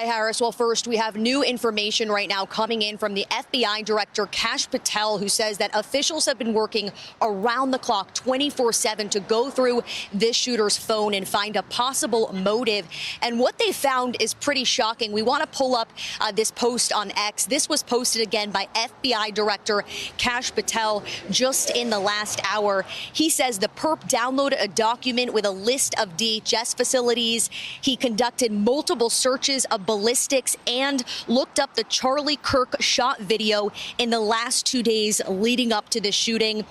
Harris. Well, first, we have new information right now coming in from the FBI Director Kash Patel, who says that officials have been working around the clock 24/7 to go through this shooter's phone and find a possible motive. And what they found is pretty shocking. We want to pull up this post on X. This was posted again by FBI Director Kash Patel just in the last hour. He says the perp downloaded a document with a list of DHS facilities. He conducted multiple searches of ballistics and looked up the Charlie Kirk shot video in the last 2 days leading up to the shooting.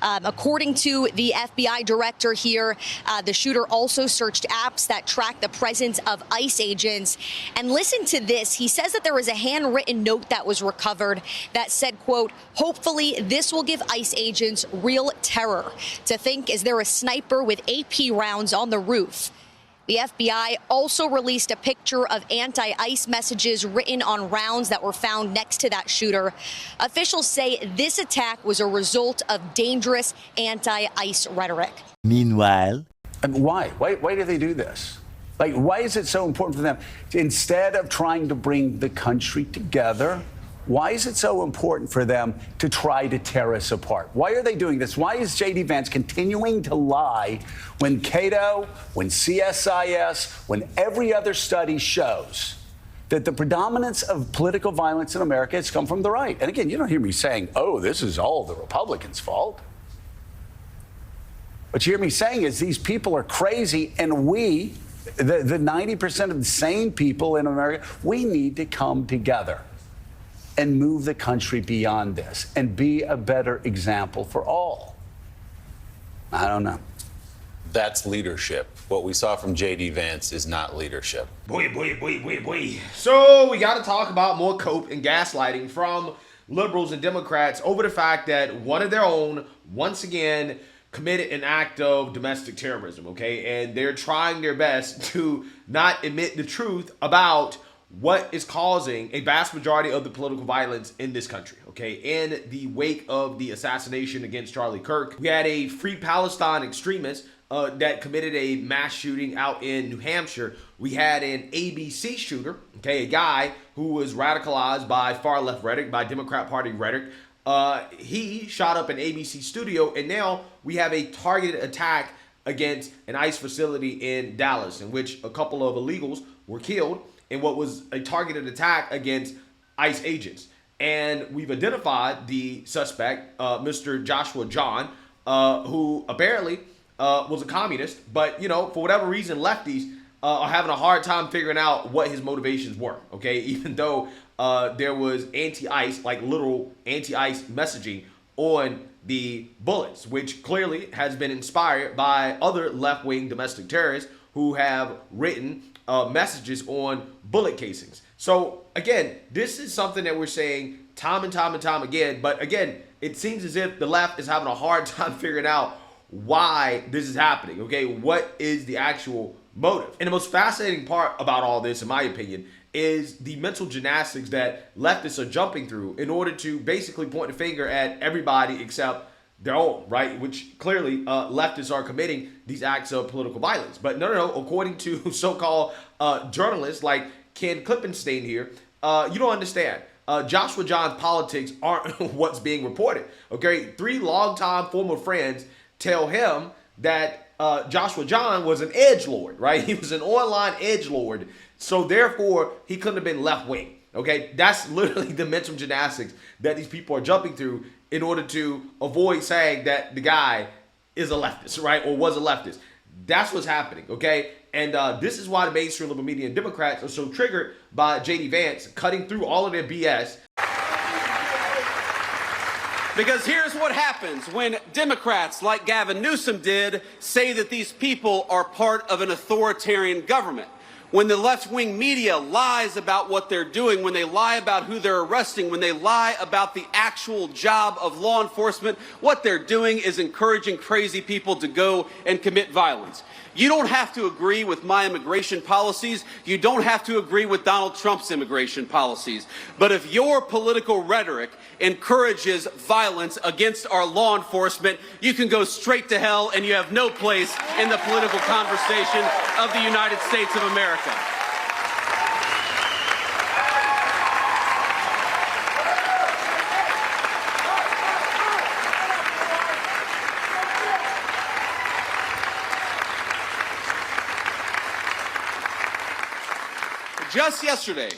According to the FBI director here, the shooter also searched apps that track the presence of ICE agents. And listen to this. He says that there was a handwritten note that was recovered that said, quote, "Hopefully this will give ICE agents real terror to think, is there a sniper with AP rounds on the roof?" The FBI also released a picture of anti-ICE messages written on rounds that were found next to that shooter. Officials say this attack was a result of dangerous anti-ICE rhetoric. Meanwhile, Why do they do this? Like, why is it so important for them? Instead of trying to bring the country together, why is it so important for them to try to tear us apart? Why are they doing this? Why is JD Vance continuing to lie when Cato, when CSIS, when every other study shows that the predominance of political violence in America has come from the right? And again, you don't hear me saying, oh, this is all the Republicans' fault. What you hear me saying is these people are crazy, and we, the 90% of the sane people in America, we need to come together and move the country beyond this and be a better example for all. I don't know. That's leadership. What we saw from JD Vance is not leadership. Boy. So we got to talk about more cope and gaslighting from liberals and Democrats over the fact that one of their own, once again, committed an act of domestic terrorism, okay? And they're trying their best to not admit the truth about what is causing a vast majority of the political violence in this country, okay? In the wake of the assassination against Charlie Kirk, we had a Free Palestine extremist that committed a mass shooting out in New Hampshire. We had an ABC shooter, okay, a guy who was radicalized by far-left rhetoric, by Democrat Party rhetoric. He shot up an ABC studio, and now we have a targeted attack against an ICE facility in Dallas, in which a couple of illegals were killed in what was a targeted attack against ICE agents. And we've identified the suspect, Mr. Joshua John, who apparently was a communist, but, you know, for whatever reason, lefties are having a hard time figuring out what his motivations were, okay? Even though there was anti-ICE, like literal anti-ICE messaging on the bullets, which clearly has been inspired by other left-wing domestic terrorists who have written messages on bullet casings. So again, this is something that we're saying time and time again. But again, it seems as if the left is having a hard time figuring out why this is happening. Okay, what is the actual motive? And the most fascinating part about all this, in my opinion, is the mental gymnastics that leftists are jumping through in order to basically point the finger at everybody except their own, right? Which clearly leftists are committing these acts of political violence. But no. According to so-called journalists like Ken Klippenstein here, you don't understand. Joshua John's politics aren't what's being reported. Okay, 3 longtime former friends tell him that Joshua John was an edgelord, right? He was an online edgelord. So therefore, he couldn't have been left-wing. Okay, that's literally the mental gymnastics that these people are jumping through in order to avoid saying that the guy is a leftist, right? Or was a leftist. That's what's happening, okay? And this is why the mainstream liberal media and Democrats are so triggered by JD Vance cutting through all of their BS. Because here's what happens when Democrats, like Gavin Newsom did, say that these people are part of an authoritarian government. When the left-wing media lies about what they're doing, when they lie about who they're arresting, when they lie about the actual job of law enforcement, what they're doing is encouraging crazy people to go and commit violence. You don't have to agree with my immigration policies. You don't have to agree with Donald Trump's immigration policies. But if your political rhetoric encourages violence against our law enforcement, you can go straight to hell, and you have no place in the political conversation of the United States of America. Just yesterday,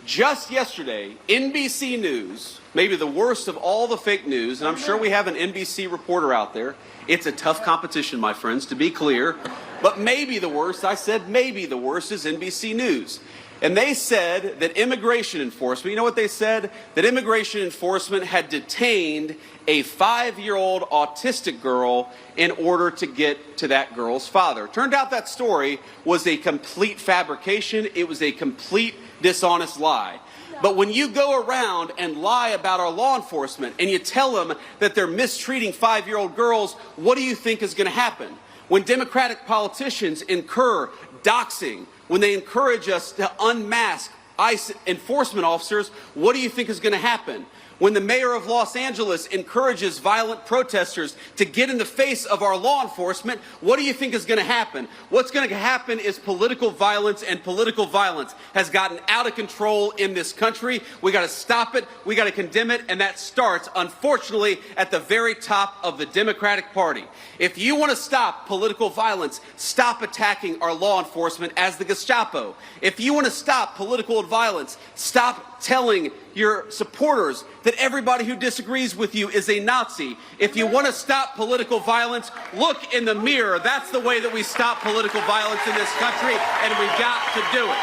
NBC News, maybe the worst of all the fake news, and I'm sure we have an NBC reporter out there. It's a tough competition, my friends, to be clear. But maybe the worst, I said maybe the worst, is NBC News. And they said that immigration enforcement, you know what they said? That immigration enforcement had detained a 5-year-old autistic girl in order to get to that girl's father. Turned out that story was a complete fabrication. It was a complete dishonest lie. But when you go around and lie about our law enforcement and you tell them that they're mistreating 5-year-old girls, what do you think is going to happen? When Democratic politicians incur doxing, when they encourage us to unmask ICE enforcement officers, what do you think is going to happen? When the mayor of Los Angeles encourages violent protesters to get in the face of our law enforcement, what do you think is going to happen? What's going to happen is political violence, and political violence has gotten out of control in this country. We got to stop it. We got to condemn it. And that starts, unfortunately, at the very top of the Democratic Party. If you want to stop political violence, stop attacking our law enforcement as the Gestapo. If you want to stop political violence, stop telling your supporters that everybody who disagrees with you is a Nazi. If you want to stop political violence, look in the mirror. That's the way that we stop political violence in this country, and we've got to do it.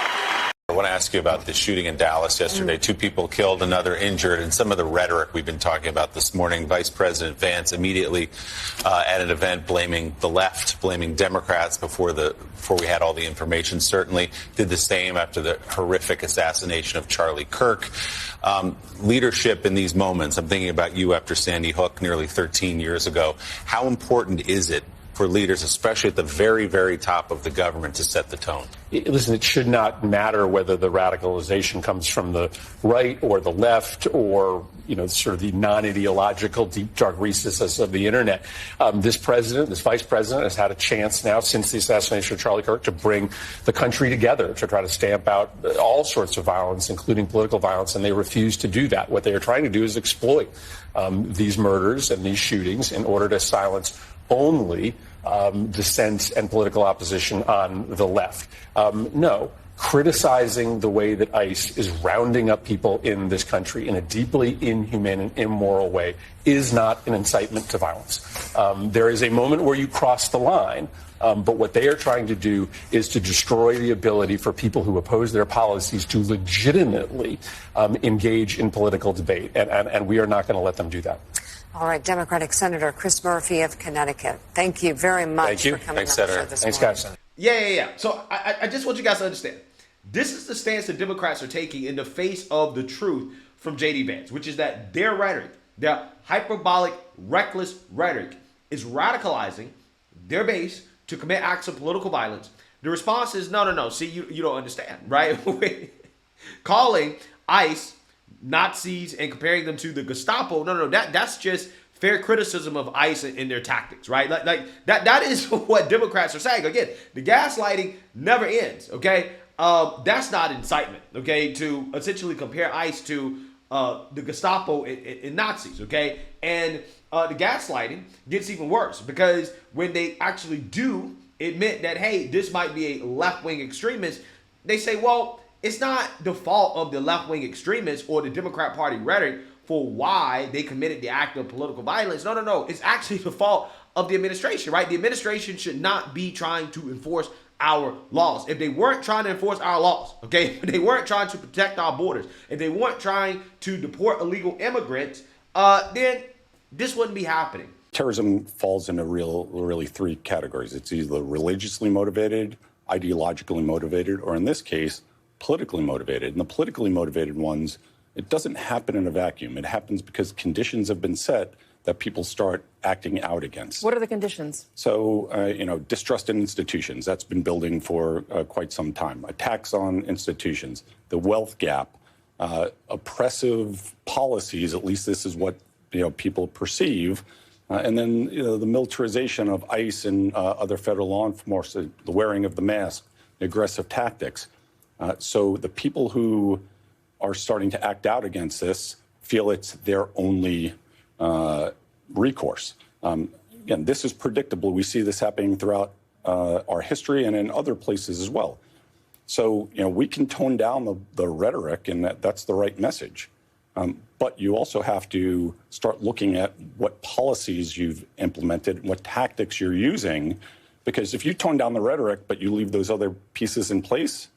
I want to ask you about the shooting in Dallas yesterday. 2 people killed, another injured, and some of the rhetoric we've been talking about this morning. Vice President Vance immediately at an event blaming the left, blaming Democrats before we had all the information. Certainly did the same after the horrific assassination of Charlie Kirk. Leadership in these moments, I'm thinking about you after Sandy Hook nearly 13 years ago. How important is it for leaders, especially at the very, very top of the government, to set the tone? Listen, it should not matter whether the radicalization comes from the right or the left or, sort of the non-ideological, deep, dark recesses of the internet. This vice president has had a chance now since the assassination of Charlie Kirk to bring the country together to try to stamp out all sorts of violence, including political violence, and they refuse to do that. What they are trying to do is exploit these murders and these shootings in order to silence only dissent and political opposition on the left. No, criticizing the way that ICE is rounding up people in this country in a deeply inhumane and immoral way is not an incitement to violence. There is a moment where you cross the line, but what they are trying to do is to destroy the ability for people who oppose their policies to legitimately engage in political debate, and we are not going to let them do that. All right, Democratic Senator Chris Murphy of Connecticut. Thank you very much for coming on the show this morning. Thanks, guys. Yeah. So I just want you guys to understand. This is the stance that Democrats are taking in the face of the truth from JD Vance, which is that their rhetoric, their hyperbolic, reckless rhetoric, is radicalizing their base to commit acts of political violence. The response is, no. See, you don't understand, right? Calling ICE Nazis and comparing them to the Gestapo. No. That's just fair criticism of ICE and their tactics, right? Like that is what Democrats are saying. Again, the gaslighting never ends, okay? That's not incitement, okay, to essentially compare ICE to the Gestapo and Nazis, okay? And the gaslighting gets even worse because when they actually do admit that, hey, this might be a left-wing extremist, they say, well, it's not the fault of the left-wing extremists or the Democrat Party rhetoric for why they committed the act of political violence. No. It's actually the fault of the administration, right? The administration should not be trying to enforce our laws. If they weren't trying to enforce our laws, okay, if they weren't trying to protect our borders, if they weren't trying to deport illegal immigrants, then this wouldn't be happening. Terrorism falls into really 3 categories. It's either religiously motivated, ideologically motivated, or in this case, politically motivated. And the politically motivated ones, it doesn't happen in a vacuum. It happens because conditions have been set that people start acting out against. What are the conditions? So, distrust in institutions. That's been building for quite some time. Attacks on institutions, the wealth gap, oppressive policies, at least this is what people perceive, and then the militarization of ICE and other federal law enforcement, the wearing of the mask, the aggressive tactics. So the people who are starting to act out against this feel it's their only recourse. Again, this is predictable. We see this happening throughout our history and in other places as well. So, we can tone down the rhetoric, and that's the right message. But you also have to start looking at what policies you've implemented, what tactics you're using, because if you tone down the rhetoric, but you leave those other pieces in place,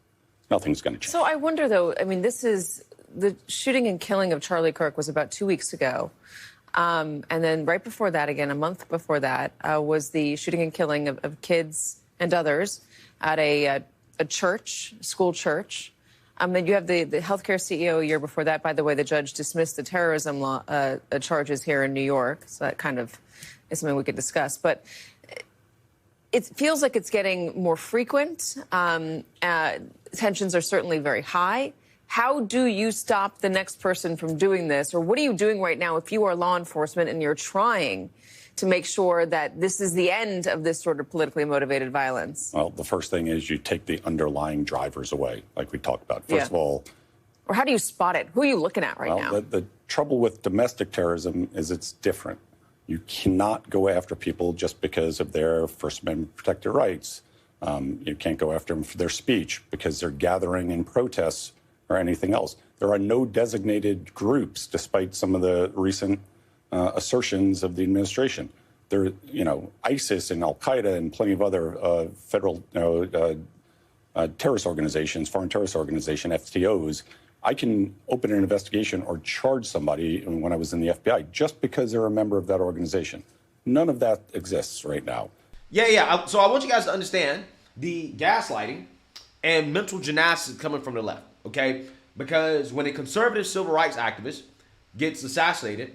nothing's going to change. So I wonder, though, the shooting and killing of Charlie Kirk was about 2 weeks ago. And then right before that, again, a month before that, was the shooting and killing of kids and others at a church, school church. Then you have the healthcare CEO a year before that. By the way, the judge dismissed the terrorism law charges here in New York. So that kind of is something we could discuss. But it feels like it's getting more frequent. Tensions are certainly very high. How do you stop the next person from doing this? Or what are you doing right now if you are law enforcement and you're trying to make sure that this is the end of this sort of politically motivated violence? Well, the first thing is you take the underlying drivers away, like we talked about. First of all... Or how do you spot it? Who are you looking at right now? The trouble with domestic terrorism is it's different. You cannot go after people just because of their First Amendment protected rights. You can't go after them for their speech because they're gathering in protests or anything else. There are no designated groups, despite some of the recent assertions of the administration. There, ISIS and Al-Qaeda and plenty of other federal terrorist organizations, foreign terrorist organization, FTOs. I can open an investigation or charge somebody when I was in the FBI just because they're a member of that organization. None of that exists right now. Yeah. So I want you guys to understand the gaslighting and mental gymnastics coming from the left, okay? Because when a conservative civil rights activist gets assassinated,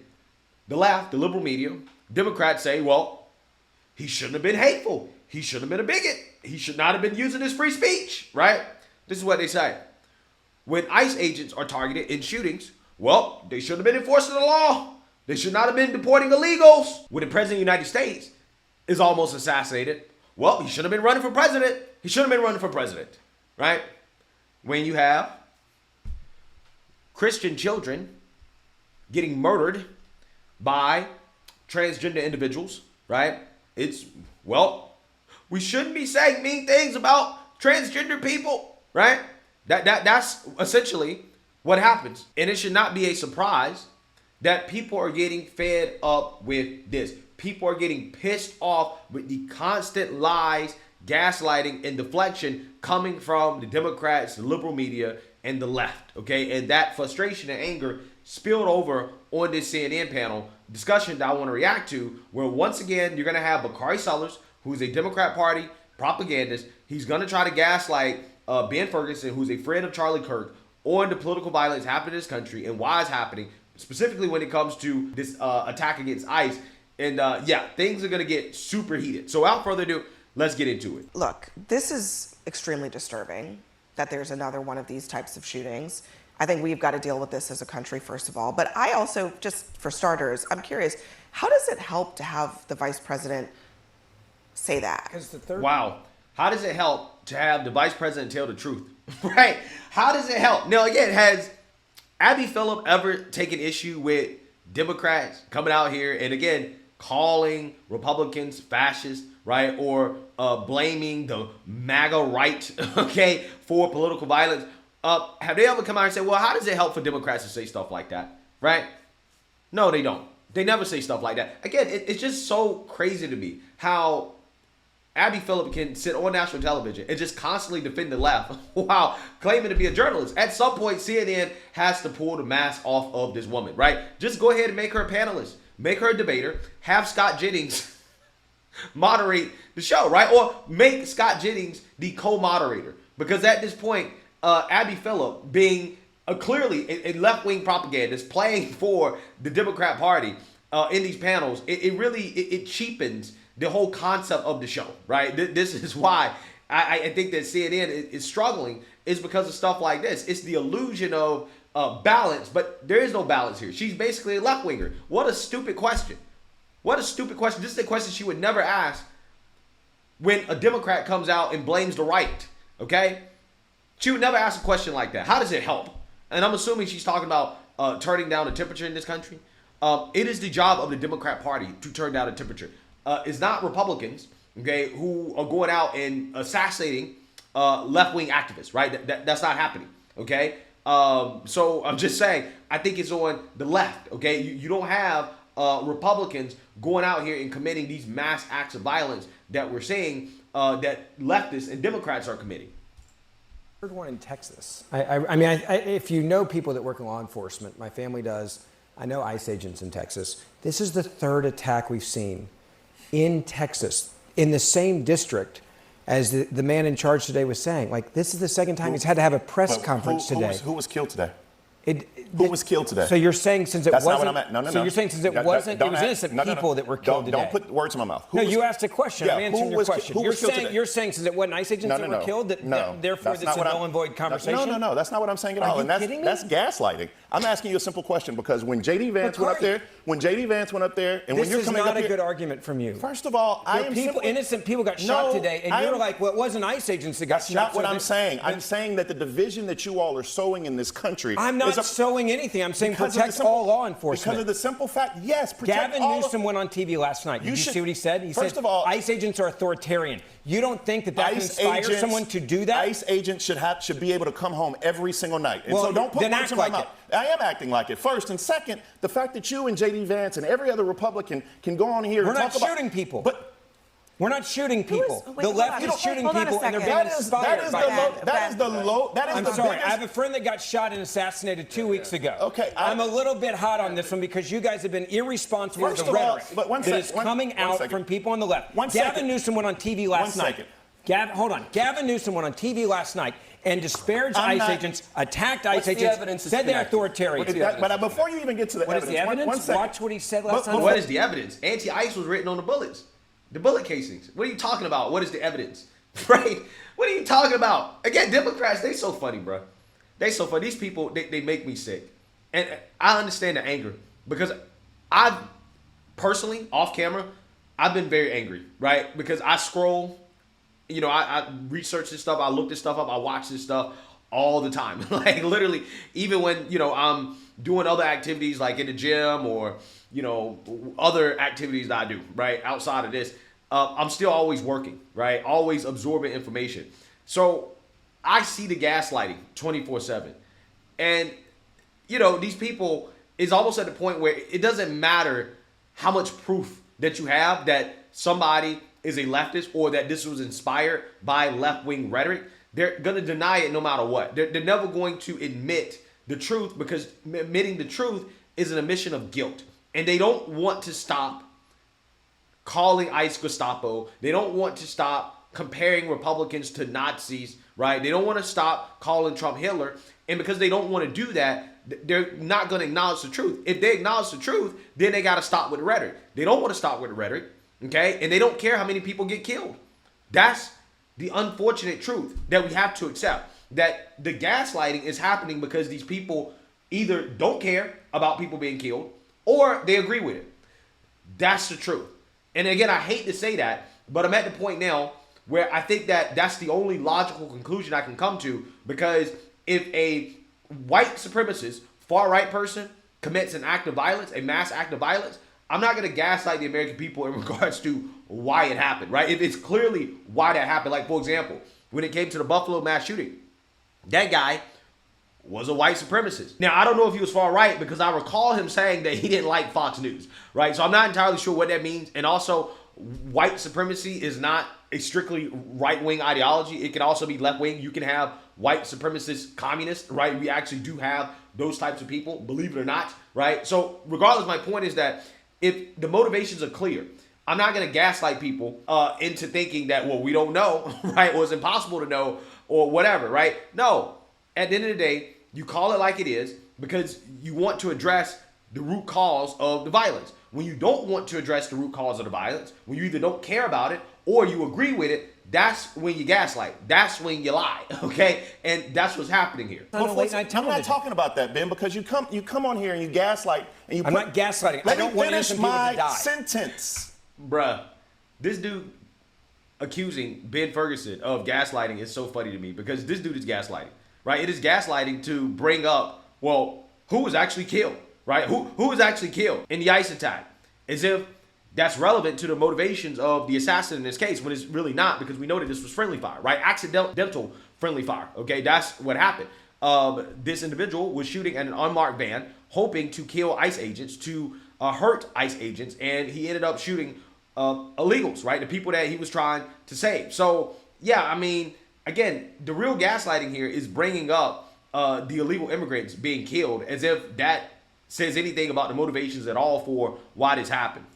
the left, the liberal media, Democrats say, well, he shouldn't have been hateful. He shouldn't have been a bigot. He should not have been using his free speech, right? This is what they say. When ICE agents are targeted in shootings, well, they shouldn't have been enforcing the law. They should not have been deporting illegals. When the president of the United States is almost assassinated, well, he should have been running for president. He should have been running for president, right? When you have Christian children getting murdered by transgender individuals, right? We shouldn't be saying mean things about transgender people, right? That's essentially what happens. And it should not be a surprise that people are getting fed up with this. People are getting pissed off with the constant lies, gaslighting, and deflection coming from the Democrats, the liberal media, and the left, okay? And that frustration and anger spilled over on this CNN panel discussion that I want to react to, where once again, you're going to have Bakari Sellers, who's a Democrat Party propagandist. He's going to try to gaslight Ben Ferguson, who's a friend of Charlie Kirk, on the political violence happening in this country and why it's happening, specifically when it comes to this attack against ICE. And things are going to get super heated. So without further ado, let's get into it. Look, this is extremely disturbing that there's another one of these types of shootings. I think we've got to deal with this as a country, first of all. But I also, just for starters, I'm curious, how does it help to have the vice president say that? Wow. How does it help to have the vice president tell the truth? Right? How does it help? Now, again, has Abby Phillip ever taken issue with Democrats coming out here and, again, calling Republicans fascists, right? Or blaming the MAGA right, okay, for political violence? Have they ever come out and said, well, how does it help for Democrats to say stuff like that, right? No, they don't. They never say stuff like that. Again, it's just so crazy to me how Abby Phillip can sit on national television and just constantly defend the left while claiming to be a journalist. At some point, CNN has to pull the mask off of this woman, right? Just go ahead and make her a panelist, make her a debater, have Scott Jennings moderate the show, right? Or make Scott Jennings the co-moderator. Because at this point, Abby Phillip, being clearly a left-wing propagandist playing for the Democrat Party in these panels, it really cheapens the whole concept of the show, right? This is why I think that CNN is struggling, is because of stuff like this. It's the illusion of balance, but there is no balance here. She's basically a left-winger. What a stupid question. What a stupid question. This is a question she would never ask when a Democrat comes out and blames the right, okay? She would never ask a question like that. How does it help? And I'm assuming she's talking about turning down the temperature in this country. It is the job of the Democrat Party to turn down the temperature. It's not Republicans, okay, who are going out and assassinating left-wing activists, right? That's not happening, okay? So I'm just saying, I think it's on the left, okay? You don't have Republicans going out here and committing these mass acts of violence that we're seeing that leftists and Democrats are committing. Third one in Texas. I mean, if you know people that work in law enforcement, my family does. I know ICE agents in Texas. This is the third attack we've seen in Texas, in the same district as the man in charge today was saying. Like, this is the second time he's had to have a press conference today. Who was killed today? Who was killed today? So you're saying since it That's wasn't... not what I'm at. No. So you're saying since it wasn't... It was innocent people that were killed today. Don't put words in my mouth. You asked a question. I'm answering your question. You're saying since it wasn't ICE agents that were killed, therefore this is a null and void conversation? No. That's not what I'm saying at all. Are you kidding me? That's gaslighting. I'm asking you a simple question because when JD Vance went up there, and when you're coming up here... This is not a good argument from you. First of all, innocent people got shot today, and you're like, well, it wasn't ICE agents that got shot. That's not what I'm saying. I'm saying that the division that you all are sowing in this country... I'm not sowing anything. I'm saying protect all law enforcement. Because of the simple fact, yes, protect Gavin Newsom went on TV last night. Did you see what he said? He said, ICE agents are authoritarian. You don't think that can inspire someone to do that? ICE agents should be able to come home every single night. And so don't put words in my mouth. I am acting like it. First. And second, the fact that you and JD Vance and every other Republican can go on here and talk about... We're not shooting people. We're not shooting people. The left is shooting people, and they're being inspired by that. That is the low. I'm sorry. I have a friend that got shot and assassinated 2 weeks ago. Okay. I'm a little bit hot on this one because you guys have been irresponsible with the rhetoric that is coming out from people on the left. Gavin Newsom went on TV last night. Hold on. Gavin Newsom went on TV last night and disparaged ICE agents, attacked ICE agents, said they're authoritarian. But before you even get to the evidence, what is the evidence? Watch what he said last time. What is the evidence? Anti-ICE was written on the bullets. The bullet casings. What are you talking about? What is the evidence? Right? What are you talking about? Again, Democrats, they so funny, bro. They so funny. These people, they make me sick. And I understand the anger because I've personally, off camera, I've been very angry, right? Because I scroll, I research this stuff, I look this stuff up, I watch this stuff all the time. Like literally, even when, I'm doing other activities like in the gym or, other activities that I do, right? Outside of this, I'm still always working, right? Always absorbing information. So I see the gaslighting 24/7. And, these people is almost at the point where it doesn't matter how much proof that you have that somebody is a leftist or that this was inspired by left-wing rhetoric. They're going to deny it no matter what. They're never going to admit the truth because admitting the truth is an admission of guilt. And they don't want to stop calling ICE Gestapo. They don't want to stop comparing Republicans to Nazis, right? They don't want to stop calling Trump Hitler. And because they don't want to do that, they're not going to acknowledge the truth. If they acknowledge the truth, then they got to stop with the rhetoric. They don't want to stop with the rhetoric, okay? And they don't care how many people get killed. That's the unfortunate truth that we have to accept. That the gaslighting is happening because these people either don't care about people being killed or they agree with it. That's the truth. And again, I hate to say that, but I'm at the point now where I think that that's the only logical conclusion I can come to, because if a white supremacist, far-right person commits an act of violence, a mass act of violence, I'm not going to gaslight the American people in regards to why it happened, right? If it's clearly why that happened, like, for example, when it came to the Buffalo mass shooting, that guy was a white supremacist. Now, I don't know if he was far right because I recall him saying that he didn't like Fox News, right? So I'm not entirely sure what that means. And also, white supremacy is not a strictly right-wing ideology. It can also be left-wing. You can have white supremacist communists, right? We actually do have those types of people, believe it or not, right? So regardless, my point is that if the motivations are clear, I'm not going to gaslight people into thinking that, well, we don't know, right? Or it's impossible to know or whatever, right? No. At the end of the day, you call it like it is because you want to address the root cause of the violence. When you don't want to address the root cause of the violence, when you either don't care about it or you agree with it, that's when you gaslight. That's when you lie, okay? And that's what's happening here. I'm not talking about that, Ben, because you come on here and you gaslight and you. I'm not gaslighting. I don't want innocent people to die. Let me finish my sentence, bruh. This dude accusing Ben Ferguson of gaslighting is so funny to me because this dude is gaslighting, right? It is gaslighting to bring up, well, who was actually killed, right? Who was actually killed in the ICE attack? As if that's relevant to the motivations of the assassin in this case, when it's really not, because we know that this was friendly fire, right? Accidental friendly fire, okay? That's what happened. This individual was shooting at an unmarked van, hoping to kill ICE agents, to hurt ICE agents, and he ended up shooting illegals, right? The people that he was trying to save. So, yeah, I mean, again, the real gaslighting here is bringing up the illegal immigrants being killed as if that says anything about the motivations at all for why this happened.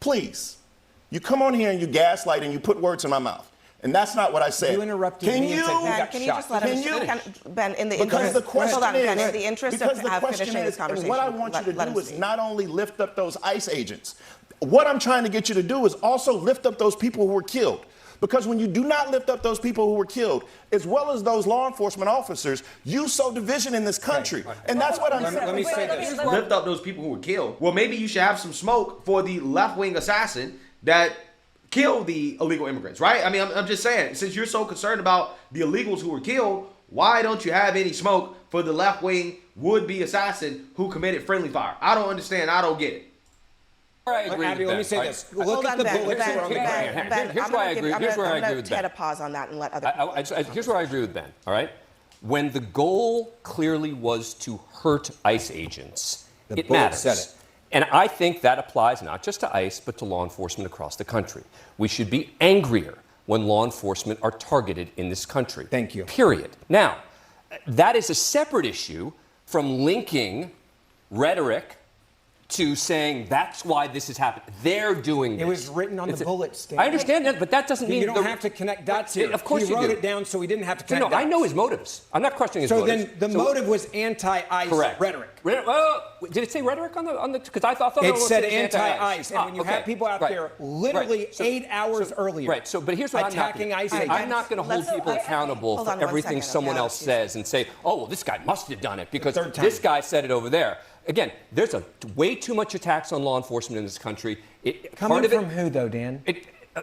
Please, you come on here and you gaslight and you put words in my mouth. And that's not what I said. You interrupted me and said you got can you shot. just let him finish? Ben, in the because the question hold on, is, Ben, in the interest of finishing this conversation, what I want you to do is not only lift up those ICE agents. What I'm trying to get you to do is also lift up those people who were killed. Because when you do not lift up those people who were killed, as well as those law enforcement officers, you sow division in this country. Right. And that's what I'm saying. Let me say this. Lift up those people who were killed. Well, maybe you should have some smoke for the left-wing assassin that killed the illegal immigrants, right? I mean, I'm just saying, since you're so concerned about the illegals who were killed, why don't you have any smoke for the left-wing would-be assassin who committed friendly fire? I don't understand. I don't get it. I agree Abby, let me say this. Look at the bullets that are on the ground. Here's where I agree. Here's where I agree with Ben. Hit a pause on that and let other people. Here's where I agree with Ben. All right, when the goal clearly was to hurt ICE agents, it matters. Said it. And I think that applies not just to ICE, but to law enforcement across the country. We should be angrier when law enforcement are targeted in this country. Thank you. Period. Now, that is a separate issue from linking rhetoric to saying that's why this is happening. They're doing this. It was written on the bullet stamp. I understand that, but that doesn't mean you don't have to connect dots here. Of course he wrote do. it down so he didn't have to connect dots. I know his motives. I'm not questioning his motives. So then the motive was anti-ICE rhetoric. Did it say rhetoric on the? Because I thought it said anti-ICE, and when you have people out there literally 8 hours earlier, right? So, but here's what attacking ICE agents. I'm not going to hold people accountable for everything someone else says and say, oh, well, this guy must have done it because this guy said it over there. Again, there's way too much attacks on law enforcement in this country. Coming from who, though, Dan?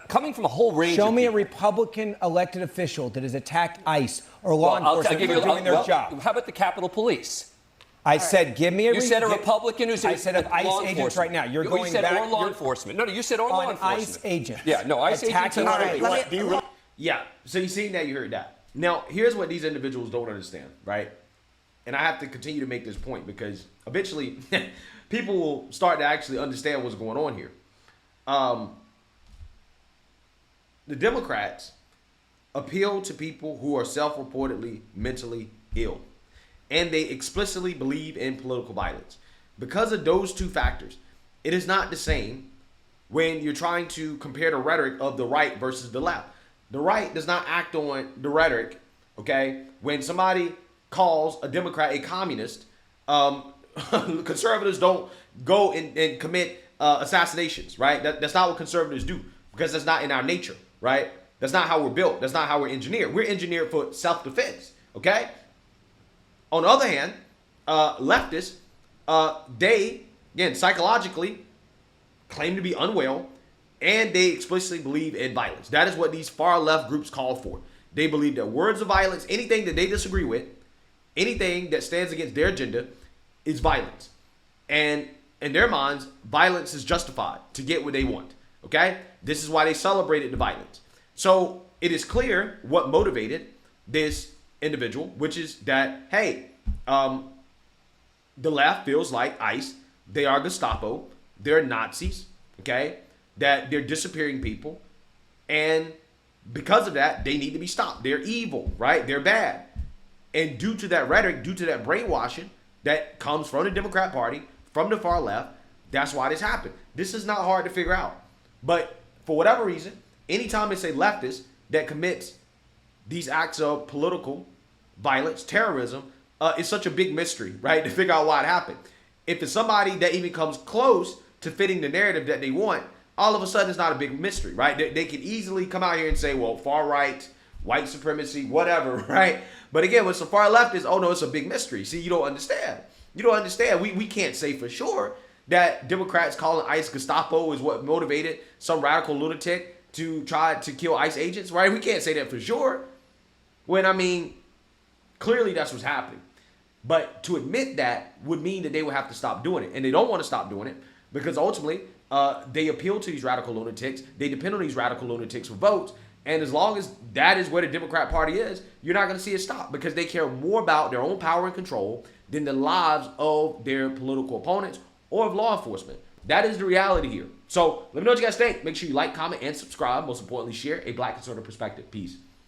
Coming from a whole range. Show me a Republican elected official that has attacked ICE or law enforcement for doing their job. How about the Capitol Police? I said, give me a. You said a Republican who's. I said of ICE agents right now. You're going back. You said or law enforcement. No, you said or law enforcement. ICE agents. Yeah, no, ICE agents. Yeah. So you seen that? You heard that. Now, here's what these individuals don't understand, right? And I have to continue to make this point because eventually people will start to actually understand what's going on here. The Democrats appeal to people who are self-reportedly mentally ill, and they explicitly believe in political violence. Because of those two factors, it is not the same when you're trying to compare the rhetoric of the right versus the left. The right does not act on the rhetoric, okay? When somebody calls a Democrat a communist, conservatives don't go and commit assassinations, right? That's not what conservatives do because that's not in our nature, right? That's not how we're built. That's not how we're engineered. We're engineered for self-defense, okay? On the other hand, leftists, they, again, psychologically claim to be unwell, and they explicitly believe in violence. That is what these far-left groups call for. They believe that words of violence, anything that they disagree with, anything that stands against their agenda is violence. And in their minds, violence is justified to get what they want, okay? This is why they celebrated the violence. So it is clear what motivated this individual, which is that, hey, the left feels like ICE, they are Gestapo, they're Nazis, okay? That they're disappearing people. And because of that, they need to be stopped. They're evil, right? They're bad. And due to that rhetoric, due to that brainwashing that comes from the Democrat Party, from the far left, that's why this happened. This is not hard to figure out. But for whatever reason, anytime it's a leftist that commits these acts of political violence, terrorism, it's such a big mystery, right? To figure out why it happened. If it's somebody that even comes close to fitting the narrative that they want, all of a sudden it's not a big mystery, right? They can easily come out here and say, well, far right, white supremacy, whatever, right? But again, when some far left is, oh no, it's a big mystery. See, you don't understand. You don't understand. We can't say for sure that Democrats calling ICE Gestapo is what motivated some radical lunatic to try to kill ICE agents, right? We can't say that for sure. When, I mean, clearly that's what's happening. But to admit that would mean that they would have to stop doing it. And they don't want to stop doing it because ultimately they appeal to these radical lunatics. They depend on these radical lunatics for votes. And as long as that is where the Democrat Party is, you're not going to see it stop because they care more about their own power and control than the lives of their political opponents or of law enforcement. That is the reality here. So let me know what you guys think. Make sure you like, comment, and subscribe. Most importantly, share a Black conservative perspective. Peace.